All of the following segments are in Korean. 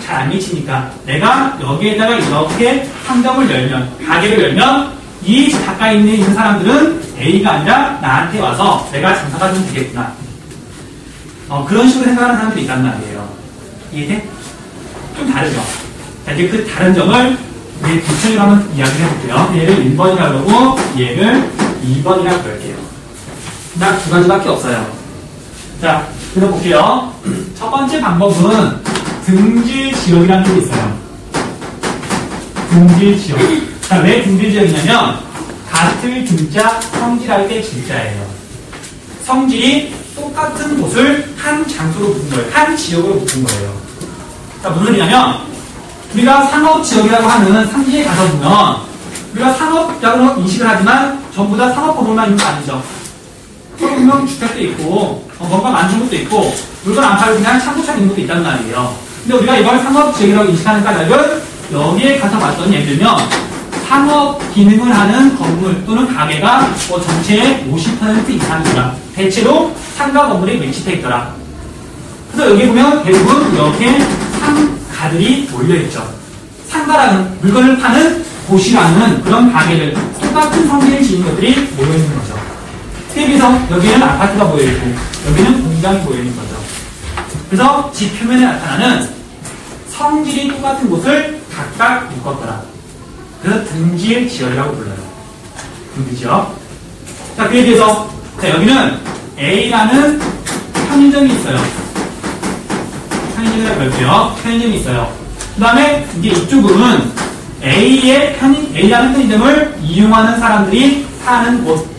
잘 안 미치니까 내가 여기에다가 이렇게 상점을 열면, 가게를 열면 이 가까이 있는 사람들은 A가 아니라 나한테 와서 내가 장사가 좀 되겠구나. 그런 식으로 생각하는 사람들이 있단 말이에요. 이해돼? 좀 다르죠? 자, 이제 그 다른 점을 우리 구체적으로 한번 이야기를 해볼게요. 얘를 1번이라고 그러고 얘를 2번이라고 그럴게요. 딱 두 가지밖에 없어요. 자, 그래서 볼게요. 첫 번째 방법은 등질 지역이라는 게 있어요. 등질 지역. 자, 왜 등질 지역이냐면 같을 등자, 성질할 때 질자예요. 성질이 똑같은 곳을 한 장소로 붙은 거예요. 한 지역으로 붙은 거예요. 자, 무슨 소리냐면 우리가 상업지역이라고 하는 상지에 가서 보면 우리가 상업이라고 인식을 하지만 전부 다 상업 건물만 있는 거 아니죠. 분명 주택도 있고 뭔가 많은 것도 있고 물건 안 팔고 그냥 창고처럼 있는 것도 있단 말이에요. 근데 우리가 이걸 상업지역이라고 인식하는 까닭은 여기에 가서 봤더니 예를 들면 상업 기능을 하는 건물 또는 가게가 전체의 50% 이상이더라. 대체로 상가 건물에 밀집해 있더라. 그래서 여기 보면 대부분 이렇게 상가들이 몰려있죠. 상가라는 물건을 파는 곳이라는 그런 가게들, 똑같은 성질을 지닌 것들이 모여있는 거죠. 비해서 여기는 아파트가 모여있고 여기는 공장이 모여있는 거죠. 그래서 집 표면에 나타나는 성질이 똑같은 곳을 각각 묶었더라. 그래서 등질 지역이라고 불러요. 등질 지역. 자, 그에 비해서 자, 여기는 A라는 편의점이 있어요. 편의점이라고 할게요. 편의점이 있어요. 그 다음에 이제 이쪽은 A라는 편의점을 이용하는 사람들이 사는 곳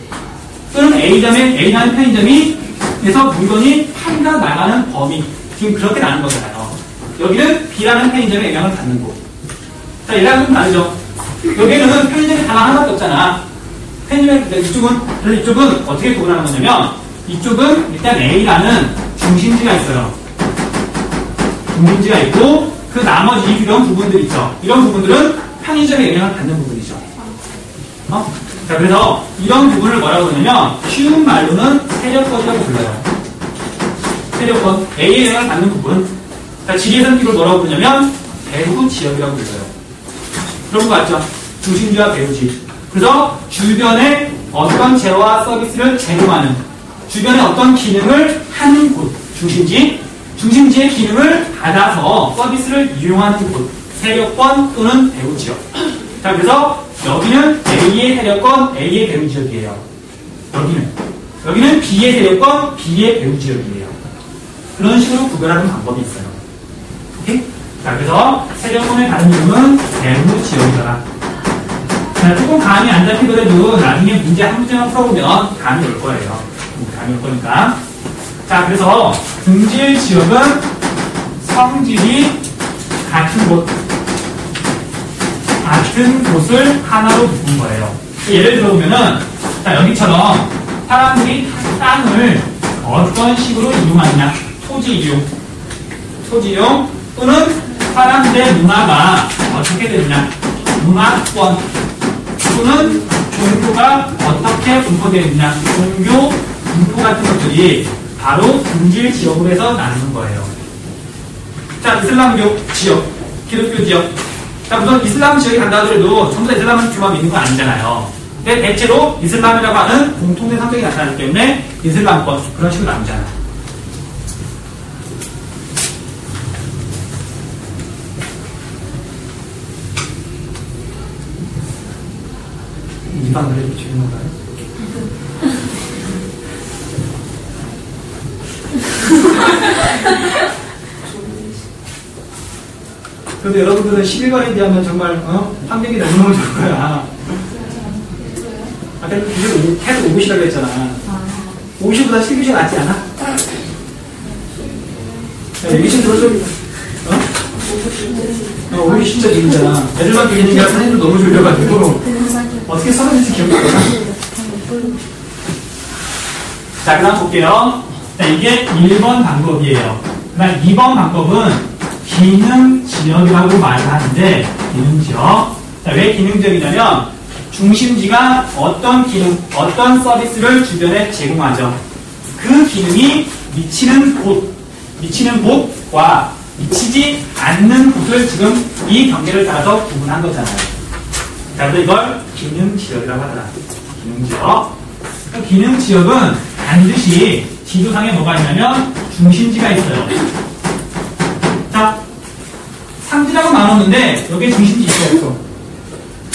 또는 A라는 편의점에서 물건이 팔려 나가는 범위 지금 그렇게 나눈 거잖아요. 여기는 B라는 편의점에 영향을 받는 곳. 자, 얘랑 좀 다르죠. 여기는 편의점이 단 하나밖에 없잖아. 이쪽은 어떻게 구분하는 거냐면 이쪽은 일단 A라는 중심지가 있어요. 중심지가 있고 그 나머지 이런 부분들 있죠. 이런 부분들은 편의점에 영향을 받는 부분이죠. 자, 그래서 이런 부분을 뭐라고 하냐면 쉬운 말로는 세력권이라고 불러요. 세력권, A에 영향을 받는 부분. 자, 지리에서는 이걸 뭐라고 부르냐면 배후 지역이라고 불러요. 그런 거 같죠? 중심지와 배후지. 그래서 주변에 어떤 재화와 서비스를 제공하는, 주변에 어떤 기능을 하는 곳, 중심지의 기능을 받아서 서비스를 이용하는 곳, 세력권 또는 배후 지역. 자, 그래서 여기는 A의 세력권, A의 배후 지역이에요. 여기는 B의 세력권, B의 배후 지역이에요. 그런 식으로 구별하는 방법이 있어요. 오케이? 자, 그래서 세력권의 다른 이름은 배후 지역이더라. 자, 조금 감이 안 잡히더라도 나중에 문제 한 문제만 풀어보면 감이 올 거예요. 감이 올 거니까. 자, 그래서 등질 지역은 성질이 같은 곳을 하나로 묶은 거예요. 예를 들어보면은, 자, 여기처럼 사람들이 땅을 어떤 식으로 이용하느냐. 토지 이용 또는 사람들의 문화가 어떻게 되느냐. 문화권 또는 종교가 어떻게 분포되어 있느냐. 종교 분포 같은 것들이 바로 등질 지역으로 해서 나누는 거예요. 자, 이슬람교 지역, 기독교 지역. 자, 우선 이슬람 지역에 간다 하더라도 전부 다 이슬람은 교만 믿는 건 아니잖아요. 근데 대체로 이슬람이라고 하는 공통된 성격이 나타나기 때문에 이슬람권 그런 식으로 나누잖아요. 이방 노래도 주는 건가요? 그래도 여러분들은 11번에 비하면 정말 환경이 너무너무 좋을 거야. 아까 계속 5교시라고 했잖아. 5교시보다 7교시가 낫지 않아? 얘기 들어줘. 5교시 진짜 재밌잖아. 애들만 비기니까 사진도 너무 졸려가지고 어떻게 써는지 기억이 안 나. 자, 그 다음 볼게요. 자, 이게 1번 방법이에요. 그 다음 2번 방법은 기능 지역이라고 말하는데, 기능 지역. 자, 왜 기능 지역이냐면, 중심지가 어떤 기능, 어떤 서비스를 주변에 제공하죠. 그 기능이 미치는 곳과 미치지 않는 곳을 지금 이 경계를 따라서 구분한 거잖아요. 자, 그래서 이걸 기능지역이라고 하더라. 기능지역. 기능지역은 반드시 지도상에 뭐가 있냐면 중심지가 있어요. 자, 상지라고 나눴는데 여기에 중심지 있어요, 없어?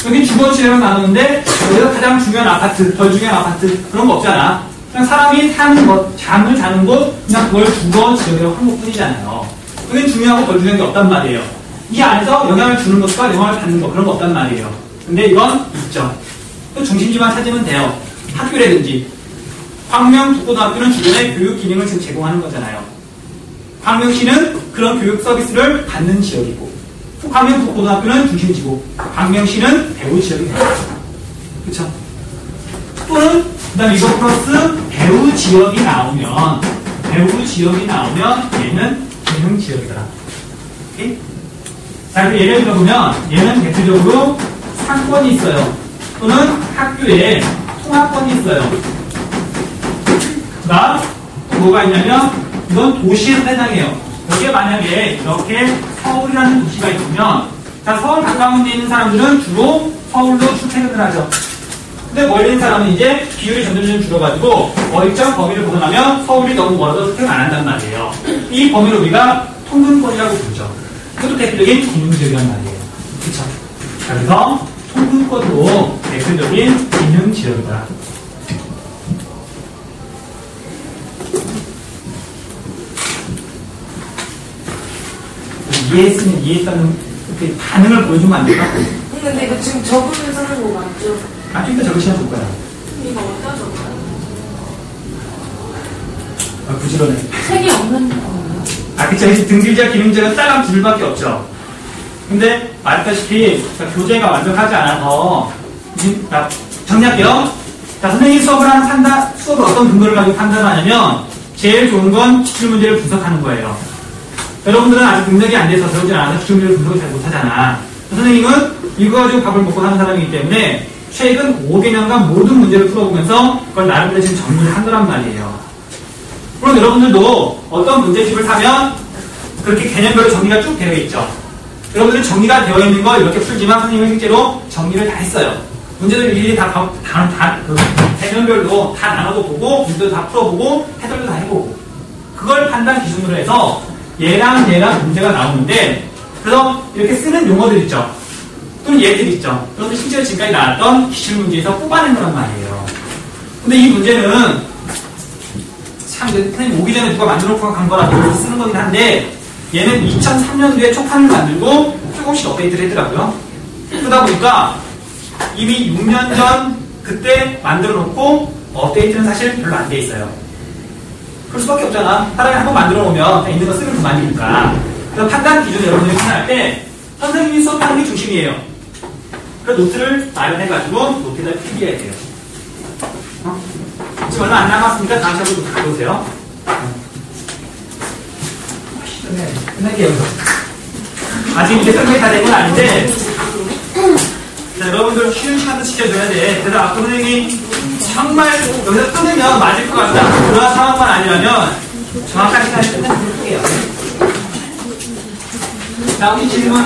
여기 주거지라고 나눴는데 여기서 가장 중요한 아파트, 덜 중요한 아파트 그런 거 없잖아. 그냥 사람이 사는 것, 잠을 자는 곳, 그냥 그걸 주거지역이라고 한 것뿐이잖아요. 여기는 중요하고 덜 중요한 게 없단 말이에요. 이 안에서 영향을 주는 것과 영향을 받는 것 그런 거 없단 말이에요. 근데 이건 있죠. 또 중심지만 찾으면 돼요. 학교라든지 광명국고등학교는 주변에 교육 기능을 지금 제공하는 거잖아요. 광명시는 그런 교육 서비스를 받는 지역이고 광명국고등학교는 중심지고 광명시는 배후 지역이 돼요. 그렇죠? 또는 그다음에 이거 플러스 배후 지역이 나오면 얘는 기능 지역이더라. 오케이? 자, 그리고 예를 들어보면 얘는 대표적으로 상권이 있어요. 또는 학교에 통합권이 있어요. 그다음 또 뭐가 있냐면 이건 도시에서 해당해요. 여기에 만약에 이렇게 서울이라는 도시가 있으면 자, 서울 가까운 데 있는 사람들은 주로 서울로 출퇴근을 하죠. 근데 멀리 있는 사람은 이제 비율이 점점 줄어가지고 일정 범위를 벗어나면 서울이 너무 멀어서 출퇴근 안 한단 말이에요. 이 범위를 우리가 통근권이라고 부르죠. 그것도 대표적인 기능지역이란 말이에요. 그렇죠? 그래서 통근권도 대표적인 기능지역이다. 이해했으면 이해했다는 그 반응을 보여주면 안 될까? 근데 이거 지금 적으면서 하는 거 맞죠? 좀 이따 적으시면 볼 거야. 이거 어디다 적어요? 부지런해. 책이 없는 거예요? 그쵸. 등기자 기능자는 딱 한 둘밖에 없죠. 근데 말했다시피 교재가 완벽하지 않아서 정리할게요. 자, 선생님이 수업을 어떤 근거를 가지고 판단하냐면 제일 좋은 건 기출문제를 분석하는 거예요. 여러분들은 아직 능력이 안 돼서 배우지 않아서 기출문제를 분석을 잘 못하잖아. 선생님은 이거 가지고 밥을 먹고 사는 사람이기 때문에 최근 5개년간 모든 문제를 풀어보면서 그걸 나름대로 지금 정리를 한 거란 말이에요. 물론 여러분들도 어떤 문제집을 사면 그렇게 개념별로 정리가 쭉 되어 있죠. 여러분들은 정리가 되어 있는 거 이렇게 풀지만 선생님은 실제로 정리를 다 했어요. 문제들 일일이 개념별로 다 나눠도 보고 문제도 다 풀어보고 해설도 다 해보고 그걸 판단 기준으로 해서 얘랑 문제가 나오는데 그래서 이렇게 쓰는 용어들 있죠. 또는 얘들 있죠. 여러분들 실제로 지금까지 나왔던 기출문제에서 뽑아낸 거란 말이에요. 근데 이 문제는 참 선생님 오기 전에 누가 만들어놓고 간 거라고 쓰는 거긴 한데 얘는 2003년도에 초판을 만들고 조금씩 업데이트를 했더라고요. 그러다 보니까 이미 6년 전 그때 만들어 놓고 업데이트는 사실 별로 안 돼 있어요. 그럴 수밖에 없잖아. 사람이 한번 만들어 놓으면 있는 거 쓰면 그만이니까. 그래서 판단 기준 여러분들이 판단할 때 선생님이 수업하는 게 중심이에요. 그래서 노트를 마련해가지고 노트에다 필기해야 돼요. 지금 얼마 안 남았으니까 다음 시간부터 노트 가져오세요. 끝낼게요. 아직 이제 설명이 다 된 건 아닌데 자, 여러분들 쉬는 시간도 지켜줘야 돼. 그래서 앞으로 선생님이 정말 여기서 끊으면 맞을 것 같다. 그런 상황만 아니라면 정확한 시간에 끝내도록 할게요. 자, 우리 질문.